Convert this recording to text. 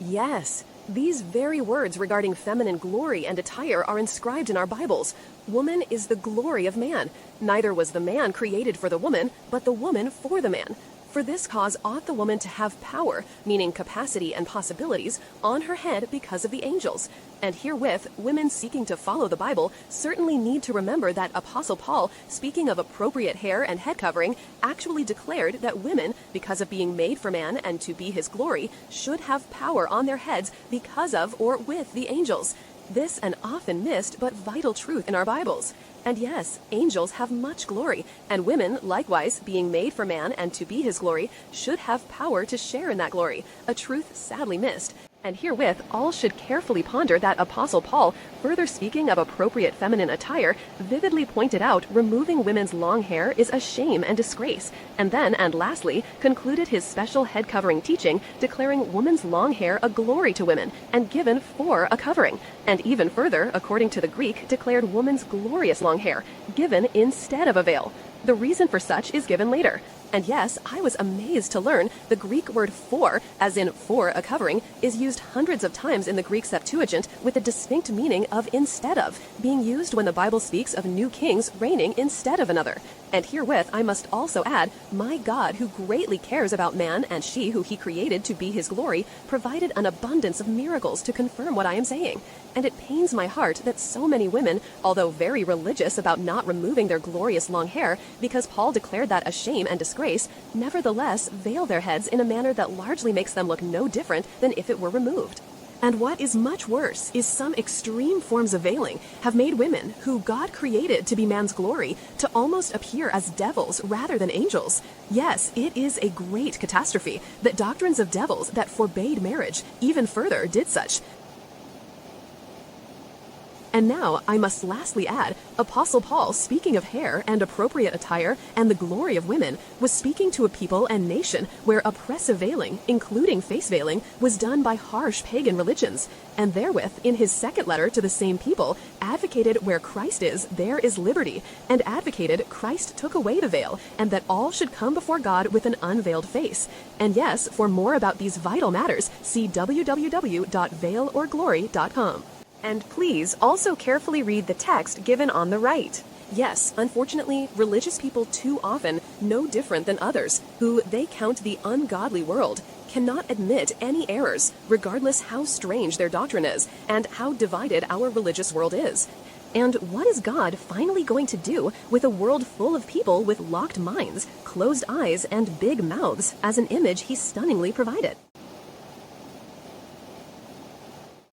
Yes, these very words regarding feminine glory and attire are inscribed in our Bibles. Woman is the glory of man. Neither was the man created for the woman, but the woman for the man. For this cause ought the woman to have power, meaning capacity and possibilities, on her head because of the angels. And herewith, women seeking to follow the Bible certainly need to remember that Apostle Paul, speaking of appropriate hair and head covering, actually declared that women, because of being made for man and to be his glory, should have power on their heads because of or with the angels. This an often missed but vital truth in our Bibles. And yes, angels have much glory, and women, likewise, being made for man and to be his glory, should have power to share in that glory, a truth sadly missed. And herewith, all should carefully ponder that Apostle Paul, further speaking of appropriate feminine attire, vividly pointed out removing women's long hair is a shame and disgrace, and then, and lastly, concluded his special head covering teaching, declaring woman's long hair a glory to women, and given for a covering, and even further, according to the Greek, declared woman's glorious long hair, given instead of a veil. The reason for such is given later. And yes, I was amazed to learn the Greek word for, as in for a covering, is used hundreds of times in the Greek Septuagint with the distinct meaning of instead of, being used when the Bible speaks of new kings reigning instead of another. And herewith I must also add, my God, who greatly cares about man and she who he created to be his glory, provided an abundance of miracles to confirm what I am saying. And it pains my heart that so many women, although very religious about not removing their glorious long hair, because Paul declared that a shame and disgrace, nevertheless veil their heads in a manner that largely makes them look no different than if it were removed. And what is much worse is some extreme forms of veiling have made women, who God created to be man's glory, to almost appear as devils rather than angels. Yes, it is a great catastrophe that doctrines of devils that forbade marriage even further did such. And now, I must lastly add, Apostle Paul, speaking of hair and appropriate attire and the glory of women, was speaking to a people and nation where oppressive veiling, including face veiling, was done by harsh pagan religions, and therewith, in his second letter to the same people, advocated where Christ is, there is liberty, and advocated Christ took away the veil, and that all should come before God with an unveiled face. And yes, for more about these vital matters, see www.veilorglory.com. And please also carefully read the text given on the right. Yes, unfortunately, religious people too often, no different than others, who they count the ungodly world, cannot admit any errors, regardless how strange their doctrine is, and how divided our religious world is. And what is God finally going to do with a world full of people with locked minds, closed eyes, and big mouths as an image he stunningly provided?